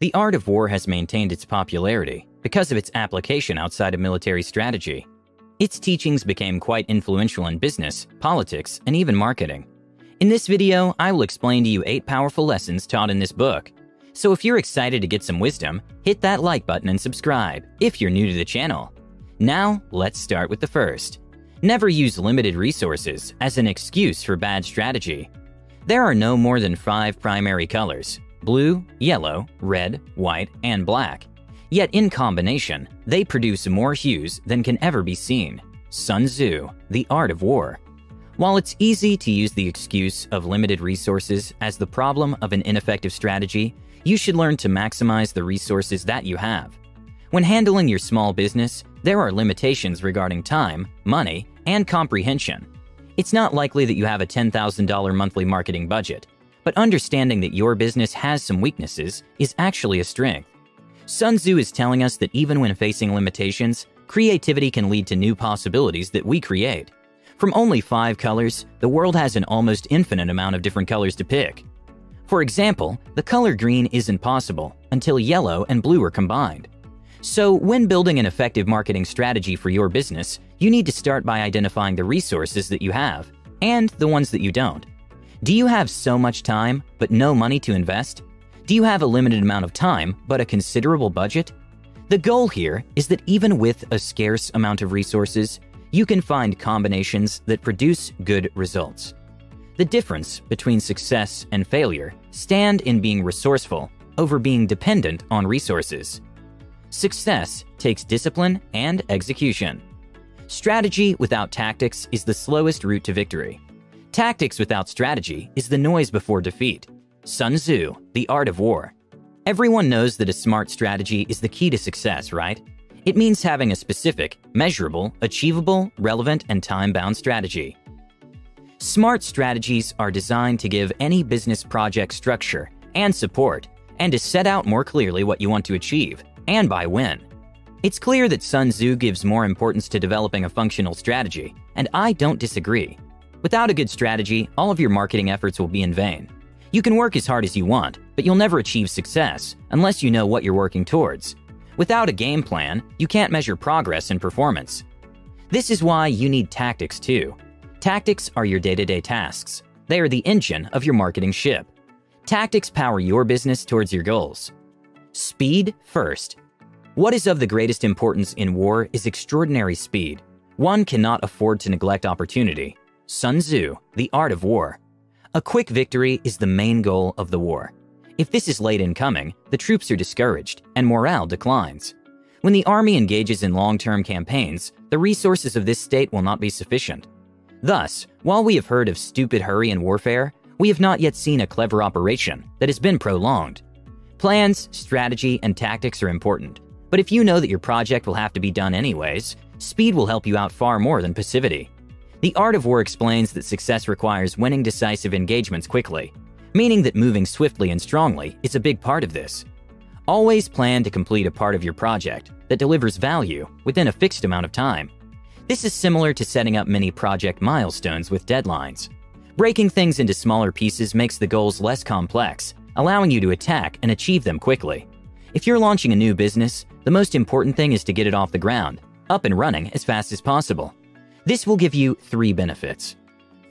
The art of war has maintained its popularity because of its application outside of military strategy. Its teachings became quite influential in business, politics, and even marketing. In this video, I will explain to you 8 powerful lessons taught in this book. So if you're excited to get some wisdom, hit that like button and subscribe if you're new to the channel. Now, let's start with the first. Never use limited resources as an excuse for bad strategy. There are no more than 5 primary colors: blue, yellow, red, white, and black. Yet in combination, they produce more hues than can ever be seen. Sun Tzu, The Art of War. While it's easy to use the excuse of limited resources as the problem of an ineffective strategy, you should learn to maximize the resources that you have. When handling your small business, there are limitations regarding time, money, and comprehension. It's not likely that you have a $10,000 monthly marketing budget, but understanding that your business has some weaknesses is actually a strength. Sun Tzu is telling us that even when facing limitations, creativity can lead to new possibilities that we create. From only 5 colors, the world has an almost infinite amount of different colors to pick. For example, the color green isn't possible until yellow and blue are combined. So when building an effective marketing strategy for your business, you need to start by identifying the resources that you have and the ones that you don't. Do you have so much time but no money to invest? Do you have a limited amount of time but a considerable budget? The goal here is that even with a scarce amount of resources, you can find combinations that produce good results. The difference between success and failure stand in being resourceful over being dependent on resources. Success takes discipline and execution. Strategy without tactics is the slowest route to victory. Tactics without strategy is the noise before defeat. Sun Tzu, The Art of War. Everyone knows that a smart strategy is the key to success, right? It means having a specific, measurable, achievable, relevant, and time-bound strategy. Smart strategies are designed to give any business project structure and support, and to set out more clearly what you want to achieve, and by when. It's clear that Sun Tzu gives more importance to developing a functional strategy, and I don't disagree. Without a good strategy, all of your marketing efforts will be in vain. You can work as hard as you want, but you'll never achieve success unless you know what you're working towards. Without a game plan, you can't measure progress and performance. This is why you need tactics too. Tactics are your day-to-day tasks. They are the engine of your marketing ship. Tactics power your business towards your goals. Speed first. What is of the greatest importance in war is extraordinary speed. One cannot afford to neglect opportunity. Sun Tzu, The Art of War. A quick victory is the main goal of the war. If this is late in coming, the troops are discouraged and morale declines. When the army engages in long-term campaigns, the resources of this state will not be sufficient. Thus, while we have heard of stupid hurry in warfare, we have not yet seen a clever operation that has been prolonged. Plans, strategy, and tactics are important, but if you know that your project will have to be done anyways, speed will help you out far more than passivity. The Art of War explains that success requires winning decisive engagements quickly, meaning that moving swiftly and strongly is a big part of this. Always plan to complete a part of your project that delivers value within a fixed amount of time. This is similar to setting up mini project milestones with deadlines. Breaking things into smaller pieces makes the goals less complex, allowing you to attack and achieve them quickly. If you're launching a new business, the most important thing is to get it off the ground, up and running as fast as possible. This will give you 3 benefits.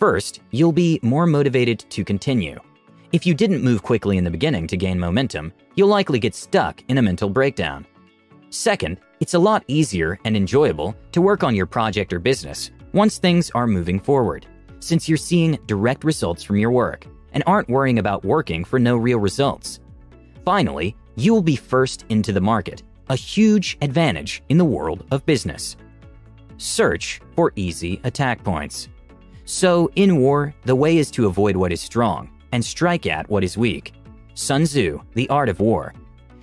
First, you'll be more motivated to continue. If you didn't move quickly in the beginning to gain momentum, you'll likely get stuck in a mental breakdown. Second, it's a lot easier and enjoyable to work on your project or business once things are moving forward, since you're seeing direct results from your work and aren't worrying about working for no real results. Finally, you will be first into the market, a huge advantage in the world of business. Search for easy attack points. So, in war, the way is to avoid what is strong and strike at what is weak. Sun Tzu, The Art of War.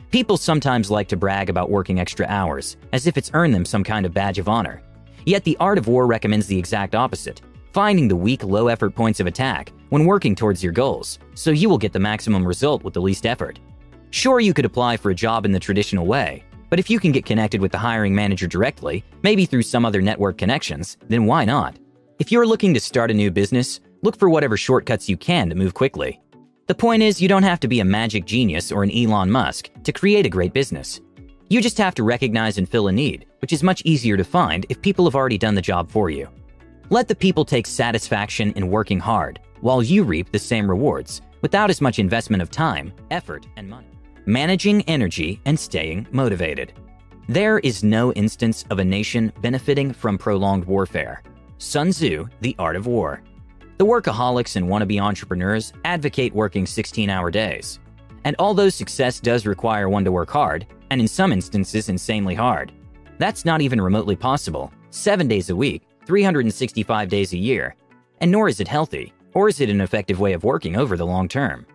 People sometimes like to brag about working extra hours, as if it's earned them some kind of badge of honor. Yet the Art of War recommends the exact opposite, finding the weak, low-effort points of attack when working towards your goals, so you will get the maximum result with the least effort. Sure, you could apply for a job in the traditional way, but if you can get connected with the hiring manager directly, maybe through some other network connections, then why not? If you're looking to start a new business, look for whatever shortcuts you can to move quickly. The point is, you don't have to be a magic genius or an Elon Musk to create a great business. You just have to recognize and fill a need, which is much easier to find if people have already done the job for you. Let the people take satisfaction in working hard, while you reap the same rewards, without as much investment of time, effort, and money. Managing energy and staying motivated. There is no instance of a nation benefiting from prolonged warfare. Sun Tzu, The Art of War. The workaholics and wannabe entrepreneurs advocate working 16-hour days. And although success does require one to work hard, and in some instances insanely hard, that's not even remotely possible 7 days a week, 365 days a year. And nor is it healthy, or is it an effective way of working over the long term.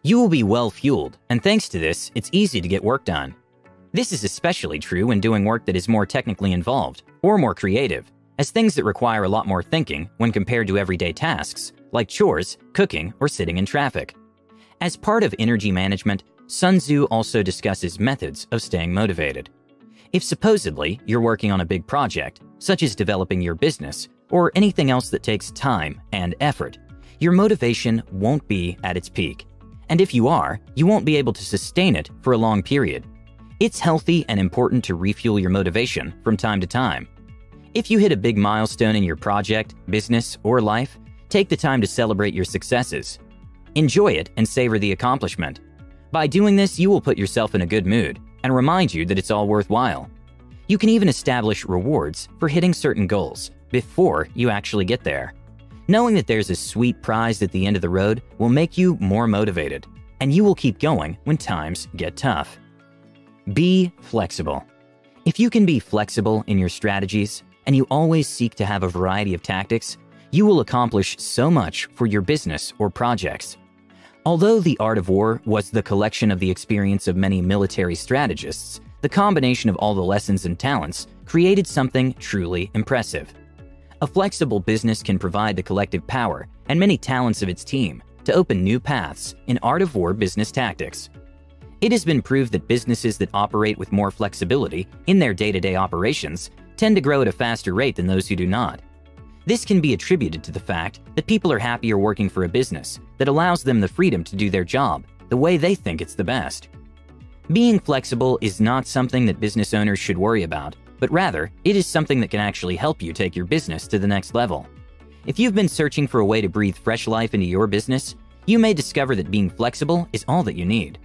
You will be well-fueled, and thanks to this, it's easy to get work done. This is especially true when doing work that is more technically involved, or more creative, as things that require a lot more thinking when compared to everyday tasks, like chores, cooking, or sitting in traffic. As part of energy management, Sun Tzu also discusses methods of staying motivated. If supposedly you're working on a big project, such as developing your business, or anything else that takes time and effort, your motivation won't be at its peak. And if you are, you won't be able to sustain it for a long period. It's healthy and important to refuel your motivation from time to time. If you hit a big milestone in your project, business, or life, take the time to celebrate your successes. Enjoy it and savor the accomplishment. By doing this, you will put yourself in a good mood and remind you that it's all worthwhile. You can even establish rewards for hitting certain goals before you actually get there. Knowing that there's a sweet prize at the end of the road will make you more motivated, and you will keep going when times get tough. Be flexible. If you can be flexible in your strategies, and you always seek to have a variety of tactics, you will accomplish so much for your business or projects. Although The Art of War was the collection of the experience of many military strategists, the combination of all the lessons and talents created something truly impressive. A flexible business can provide the collective power and many talents of its team to open new paths in Art of War business tactics. It has been proved that businesses that operate with more flexibility in their day-to-day operations tend to grow at a faster rate than those who do not. This can be attributed to the fact that people are happier working for a business that allows them the freedom to do their job the way they think it's the best. Being flexible is not something that business owners should worry about, but rather, it is something that can actually help you take your business to the next level. If you've been searching for a way to breathe fresh life into your business, you may discover that being flexible is all that you need.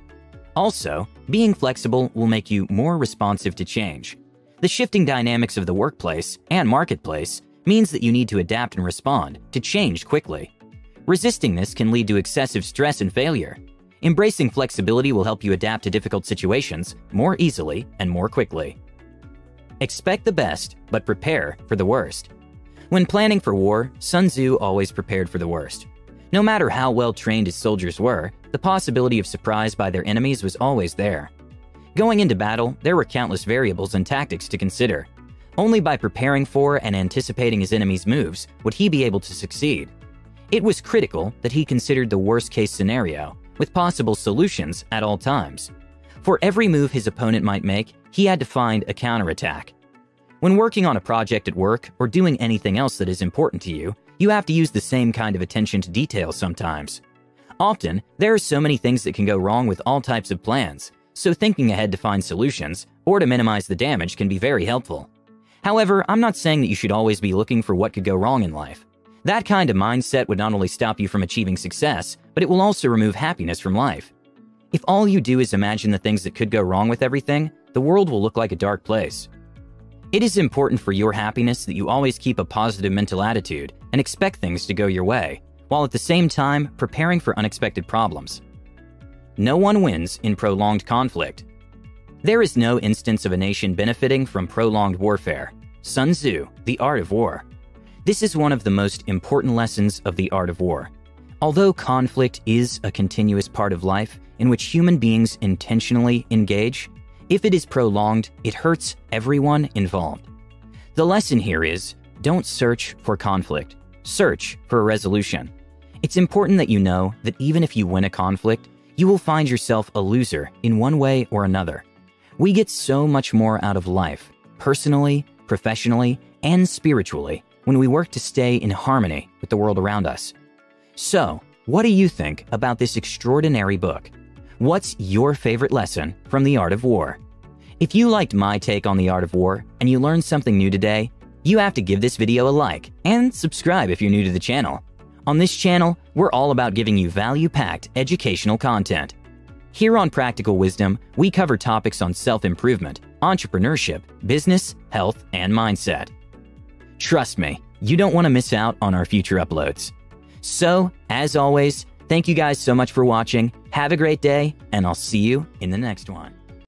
Also, being flexible will make you more responsive to change. The shifting dynamics of the workplace and marketplace means that you need to adapt and respond to change quickly. Resisting this can lead to excessive stress and failure. Embracing flexibility will help you adapt to difficult situations more easily and more quickly. Expect the best, but prepare for the worst. When planning for war, Sun Tzu always prepared for the worst. No matter how well trained his soldiers were, the possibility of surprise by their enemies was always there. Going into battle, there were countless variables and tactics to consider. Only by preparing for and anticipating his enemy's moves would he be able to succeed. It was critical that he considered the worst-case scenario, with possible solutions at all times. For every move his opponent might make, he had to find a counterattack. When working on a project at work or doing anything else that is important to you, you have to use the same kind of attention to detail sometimes. Often, there are so many things that can go wrong with all types of plans, so thinking ahead to find solutions or to minimize the damage can be very helpful. However, I'm not saying that you should always be looking for what could go wrong in life. That kind of mindset would not only stop you from achieving success, but it will also remove happiness from life. If all you do is imagine the things that could go wrong with everything, the world will look like a dark place. It is important for your happiness that you always keep a positive mental attitude and expect things to go your way, while at the same time preparing for unexpected problems. No one wins in prolonged conflict. There is no instance of a nation benefiting from prolonged warfare. Sun Tzu, The Art of War. This is one of the most important lessons of the art of war. Although conflict is a continuous part of life in which human beings intentionally engage, if it is prolonged, it hurts everyone involved. The lesson here is, don't search for conflict. Search for a resolution. It's important that you know that even if you win a conflict, you will find yourself a loser in one way or another. We get so much more out of life, personally, professionally, and spiritually, when we work to stay in harmony with the world around us. So, What do you think about this extraordinary book? What's your favorite lesson from The Art of War? If you liked my take on The Art of War and you learned something new today, you have to give this video a like and subscribe if you're new to the channel. On this channel, we're all about giving you value-packed educational content. Here on Practical Wisdom, we cover topics on self-improvement, entrepreneurship, business, health, and mindset. Trust me, you don't want to miss out on our future uploads. So, as always, thank you guys so much for watching, have a great day, and I'll see you in the next one.